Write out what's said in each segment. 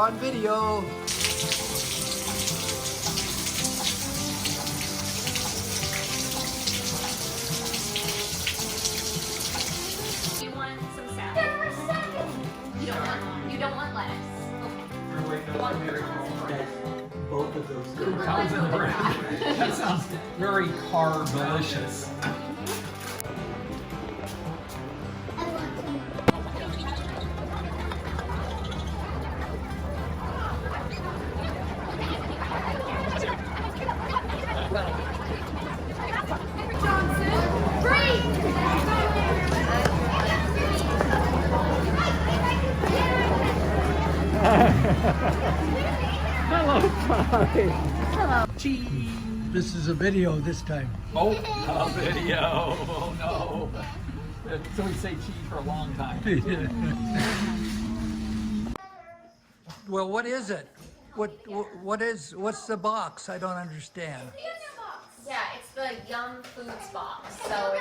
on video. You want some salad? You don't want lettuce. Both of those. Comes in the bread. That sounds very carb-delicious. Hello, Polly. Hello. Cheese. This is a video this time. Oh, a video. Oh no. So we say cheese for a long time. Well, what is it? What's the box? I don't understand. Yeah, it's the Yum Foods box. So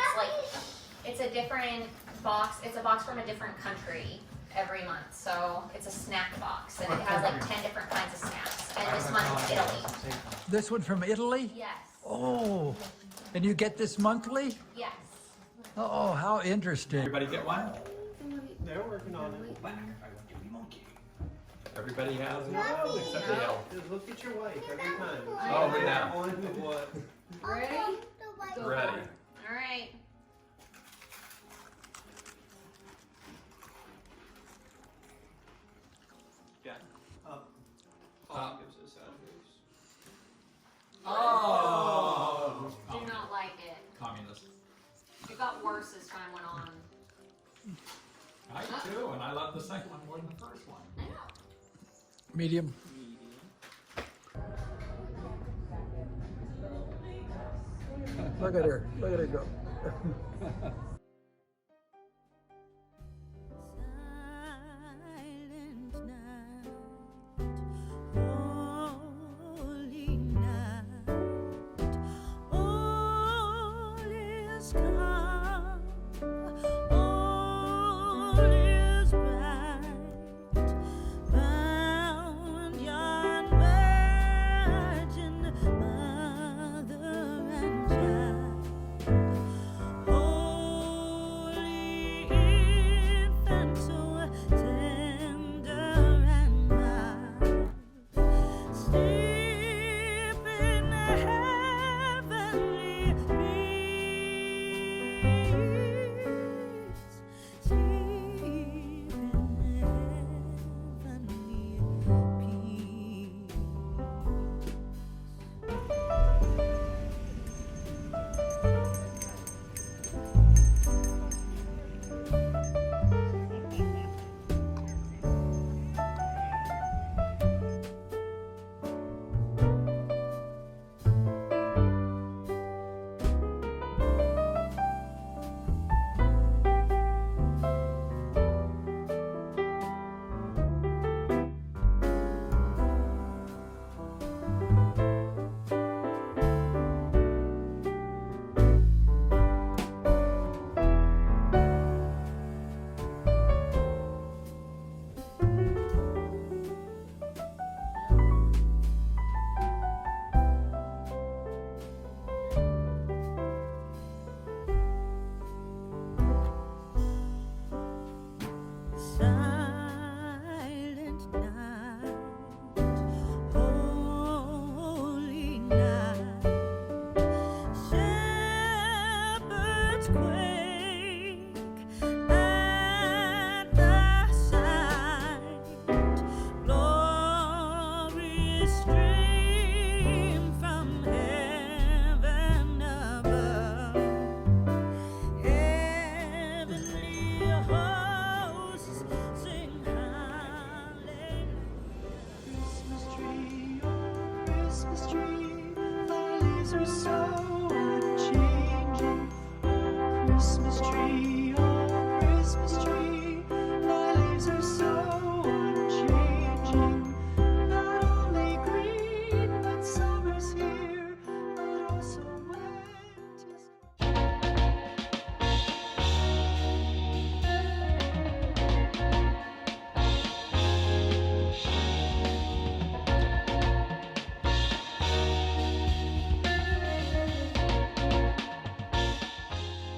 it's a different box. It's a box from a different country every month. So it's a snack box, and it has like 10 different kinds of snacks. And this month is Italy. This one from Italy? Yes. Oh, and you get this monthly? Yes. Oh, how interesting. Everybody get one? They're working on it. Everybody has one except the elf. Just look at your wife every time. Oh, right now. On to what? Ready? Ready. All right. Yeah. Up. Up. Gives us address. Oh! Do not like it. Communist. It got worse as time went on. I too, and I love the second one more than the first one. I know. Medium. Look at her. Look at her go.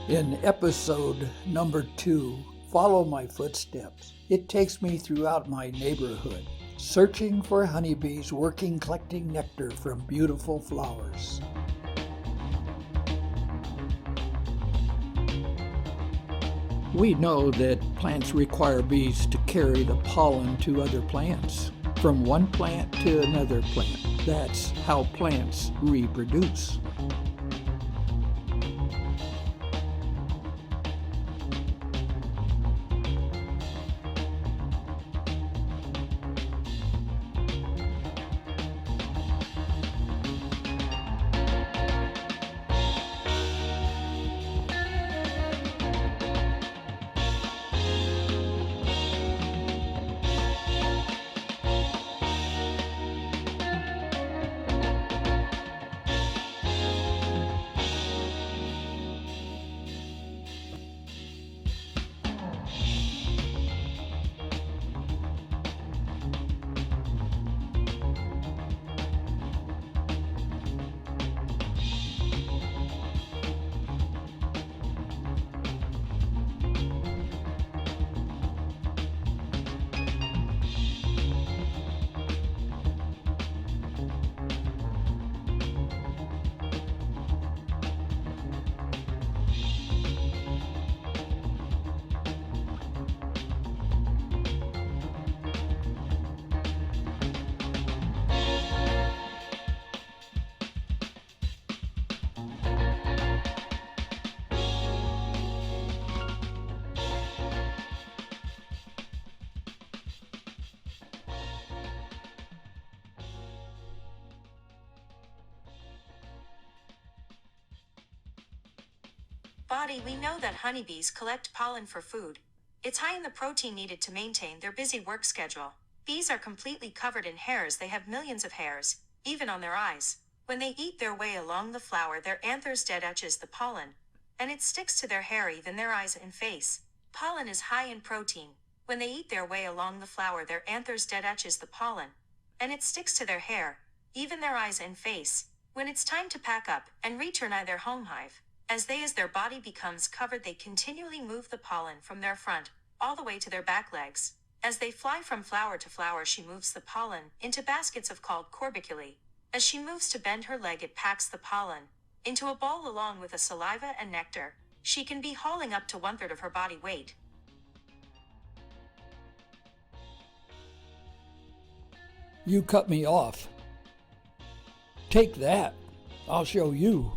In episode number 2, Follow My Footsteps, it takes me throughout my neighborhood, searching for honeybees working collecting nectar from beautiful flowers. We know that plants require bees to carry the pollen to other plants, from one plant to another plant. That's how plants reproduce. Body, we know that honeybees collect pollen for food. It's high in the protein needed to maintain their busy work schedule. Bees are completely covered in hairs. They have millions of hairs, even on their eyes. When they eat their way along the flower, their anthers detaches the pollen, and it sticks to their hair, even their eyes and face. Pollen is high in protein. When they eat their way along the flower, their anthers detaches the pollen, and it sticks to their hair, even their eyes and face. When it's time to pack up and return to their home hive, as their body becomes covered, they continually move the pollen from their front all the way to their back legs. As they fly from flower to flower, she moves the pollen into baskets called corbiculae. As she moves to bend her leg, it packs the pollen into a ball along with the saliva and nectar. She can be hauling up to 1/3 of her body weight. You cut me off. Take that. I'll show you.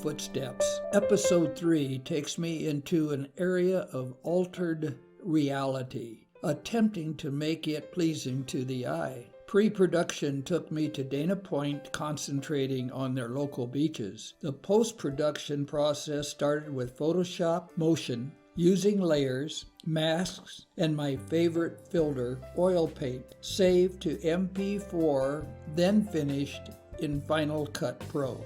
footsteps. Episode 3 takes me into an area of altered reality, attempting to make it pleasing to the eye. Pre-production took me to Dana Point, concentrating on their local beaches. The post-production process started with Photoshop Motion, using layers, masks, and my favorite filter, oil paint, saved to MP4, then finished in Final Cut Pro.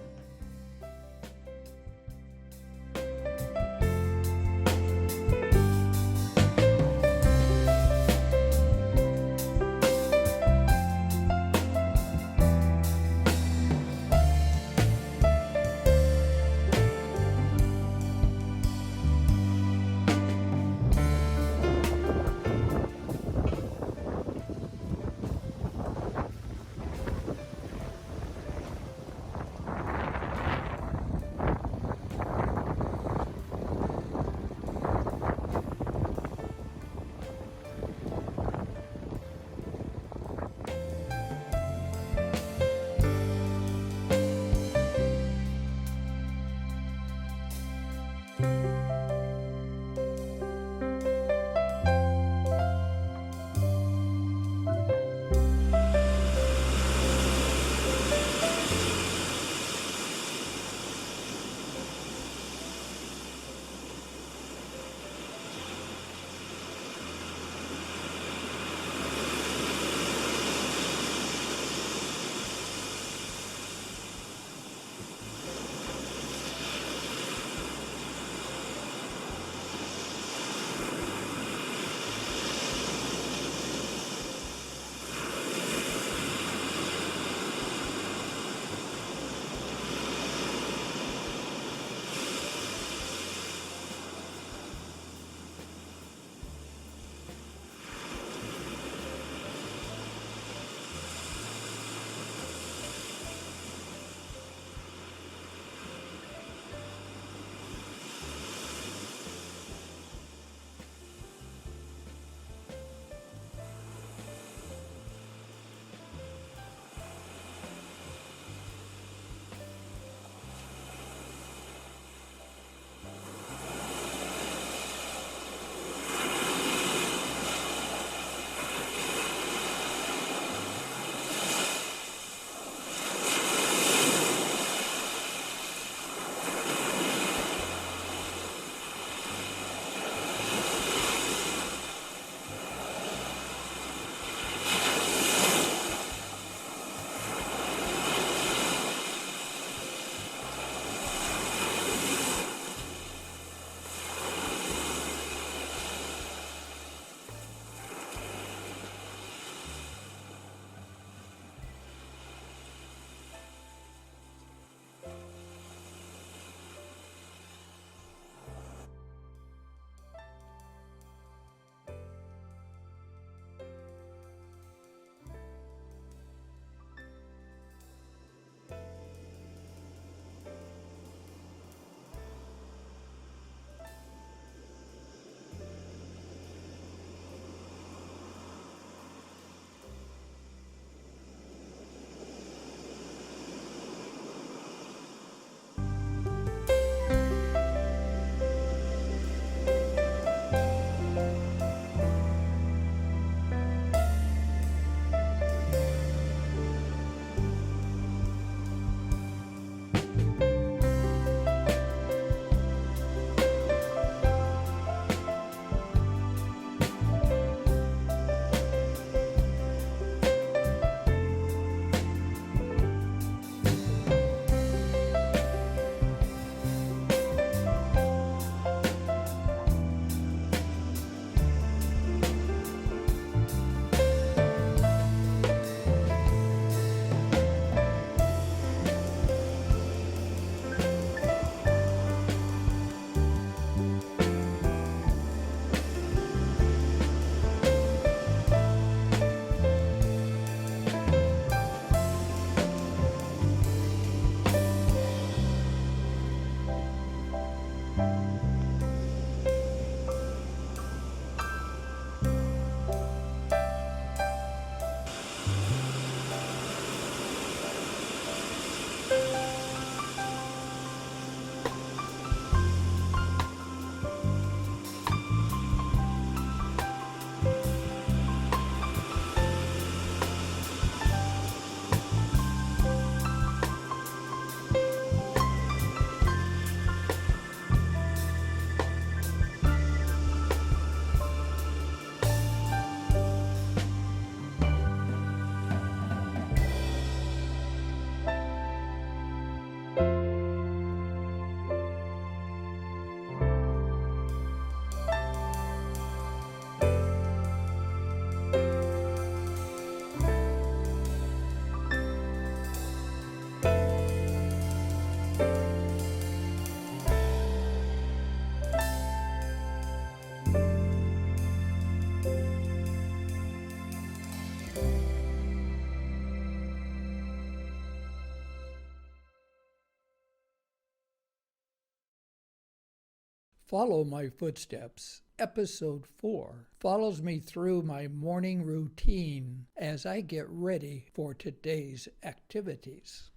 Follow My Footsteps, Episode 4, follows me through my morning routine as I get ready for today's activities.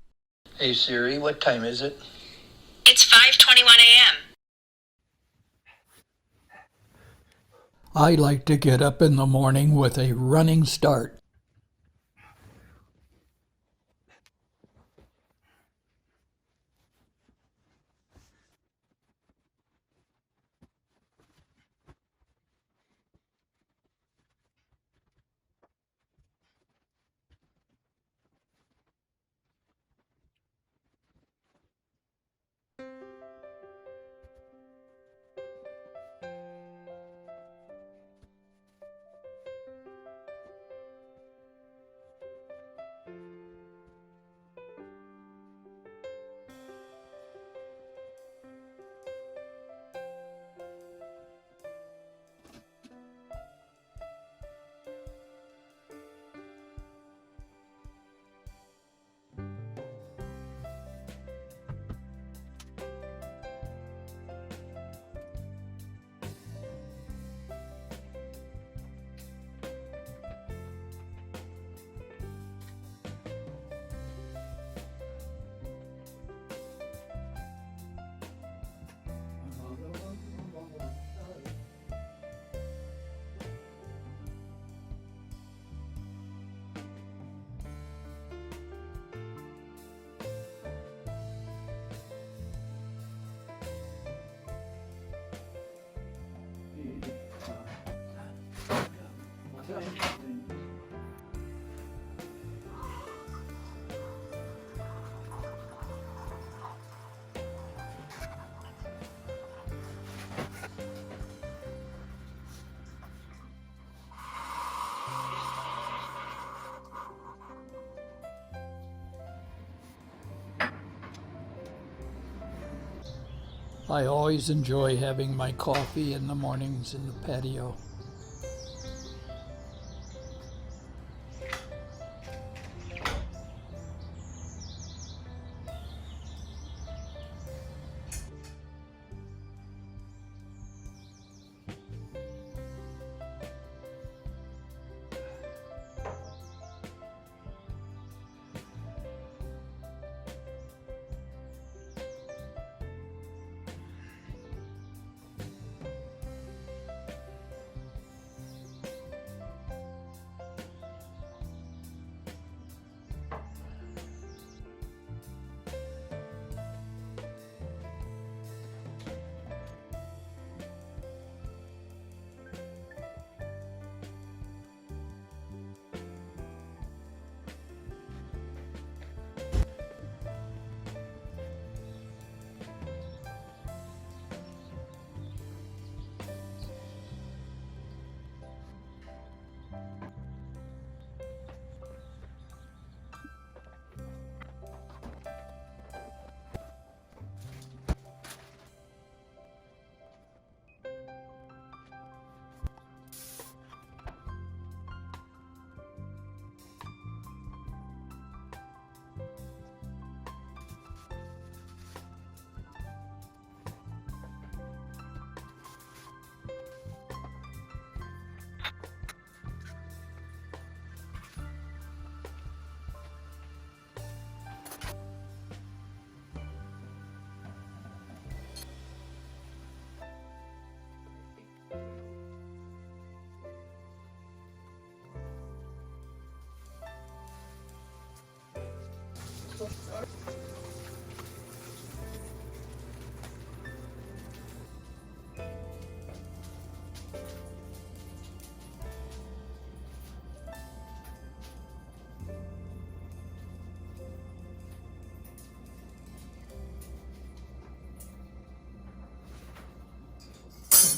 Hey Siri, what time is it? It's 5:21 a.m. I like to get up in the morning with a running start. I always enjoy having my coffee in the mornings in the patio.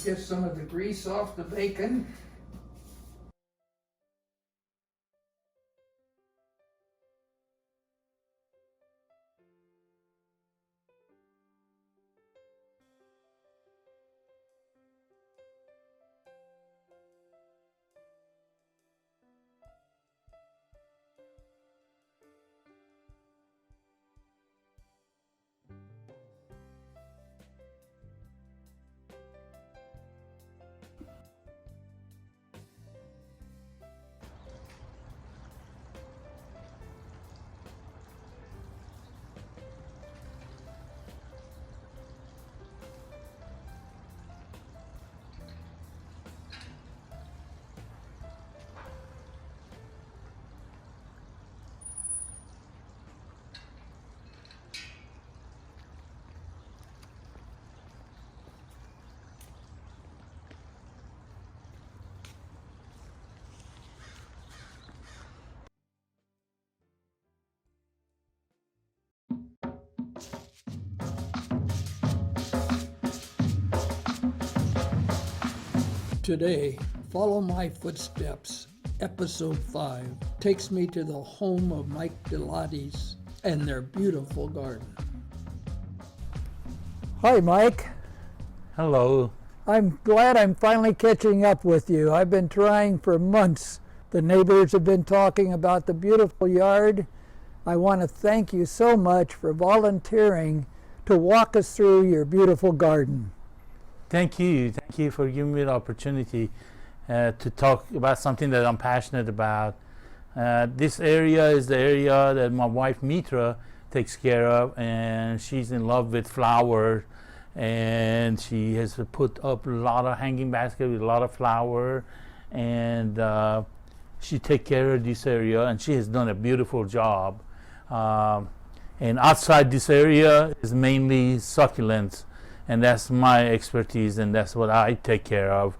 Get some of the grease off the bacon. Today, Follow My Footsteps, Episode 5, takes me to the home of Mike Delotti's and their beautiful garden. Hi, Mike. Hello. I'm glad I'm finally catching up with you. I've been trying for months. The neighbors have been talking about the beautiful yard. I want to thank you so much for volunteering to walk us through your beautiful garden. Thank you. Thank you for giving me the opportunity to talk about something that I'm passionate about. This area is the area that my wife Mitra takes care of, and she's in love with flowers, and she has put up a lot of hanging baskets with a lot of flower, and she takes care of this area, and she has done a beautiful job. And outside this area is mainly succulents, and that's my expertise, and that's what I take care of.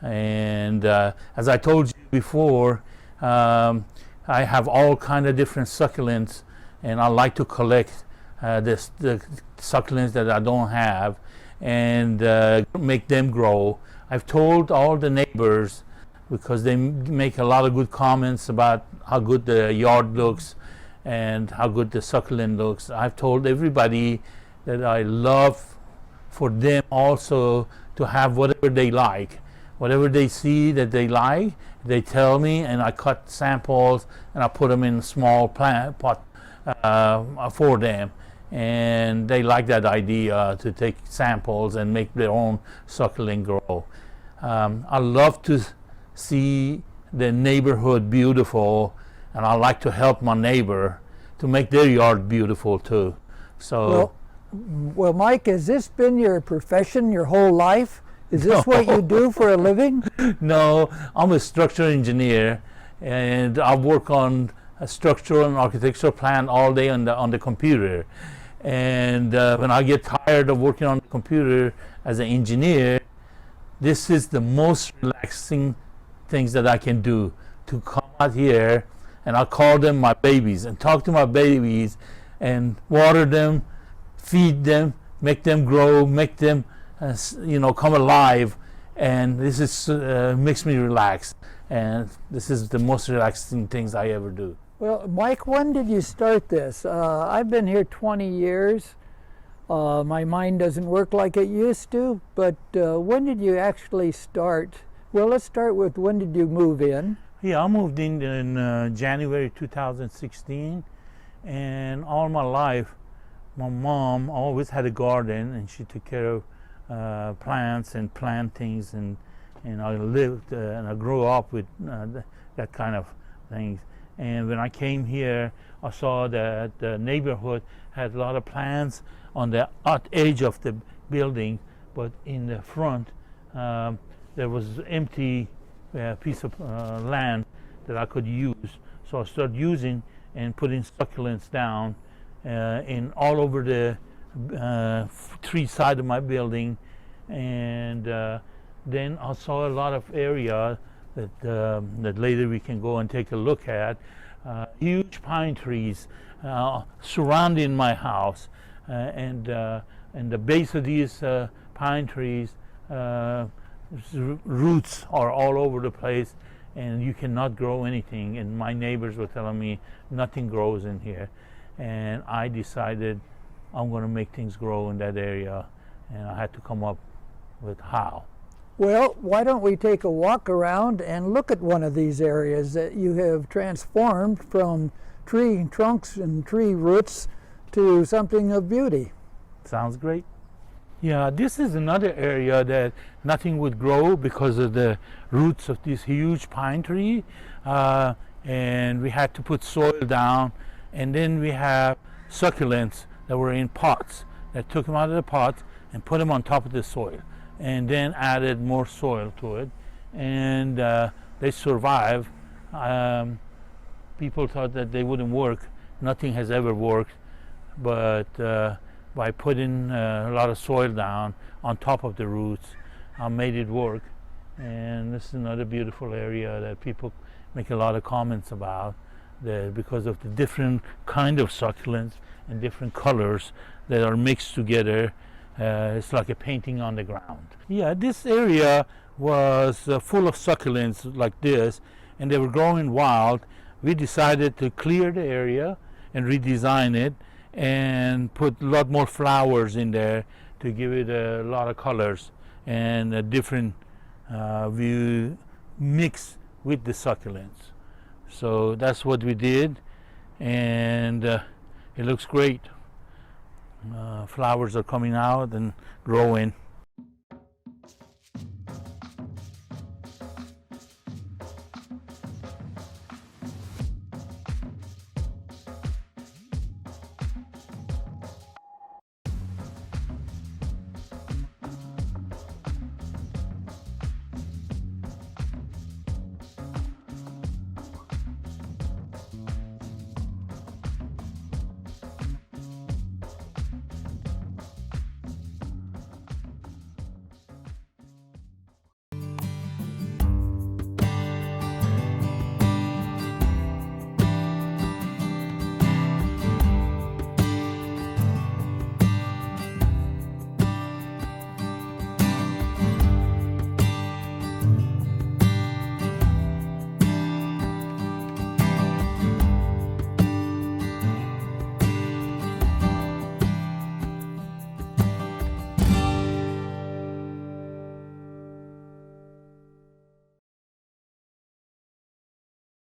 And as I told you before, I have all kind of different succulents, and I like to collect the succulents that I don't have and make them grow. I've told all the neighbors, because they make a lot of good comments about how good the yard looks and how good the succulent looks. I've told everybody that I love for them also to have whatever they like. Whatever they see that they like, they tell me, and I cut samples and I put them in a small plant pot for them. And they like that idea to take samples and make their own succulent grow. I love to see the neighborhood beautiful, and I like to help my neighbor to make their yard beautiful too. So. Well, Mike, has this been your profession your whole life? Is this what you do for a living? No, I'm a structural engineer, and I work on a structural and architectural plan all day on the computer. And when I get tired of working on the computer as an engineer, this is the most relaxing things that I can do, to come out here, and I call them my babies, and talk to my babies and water them, feed them, make them grow, make them come alive, and this is makes me relax, and this is the most relaxing things I ever do. Well, Mike, when did you start this? I've been here 20 years. My mind doesn't work like it used to, but when did you actually start? Well, let's start with, when did you move in? Yeah, I moved in January 2016, and all my life my mom always had a garden, and she took care of plants and plantings, and I lived and I grew up with that kind of things. And when I came here, I saw that the neighborhood had a lot of plants on the edge of the building, but in the front there was empty piece of land that I could use. So I started using and putting succulents down in all over the three sides of my building, and then I saw a lot of area that later we can go and take a look at. Huge pine trees surrounding my house, and the base of these pine trees, roots are all over the place, and you cannot grow anything. And my neighbors were telling me nothing grows in here. And I decided I'm going to make things grow in that area, and I had to come up with how. Well, why don't we take a walk around and look at one of these areas that you have transformed from tree trunks and tree roots to something of beauty? Sounds great. Yeah, this is another area that nothing would grow because of the roots of this huge pine tree, and we had to put soil down. And then we have succulents that were in pots, that took them out of the pots and put them on top of the soil, and then added more soil to it, and they survive. People thought that they wouldn't work. Nothing has ever worked, but by putting a lot of soil down on top of the roots, I made it work. And this is another beautiful area that people make a lot of comments about, because of the different kind of succulents and different colors that are mixed together. It's like a painting on the ground. Yeah, this area was full of succulents like this, and they were growing wild. We decided to clear the area and redesign it and put a lot more flowers in there to give it a lot of colors and a different view mixed with the succulents. So that's what we did, and it looks great. Flowers are coming out and growing.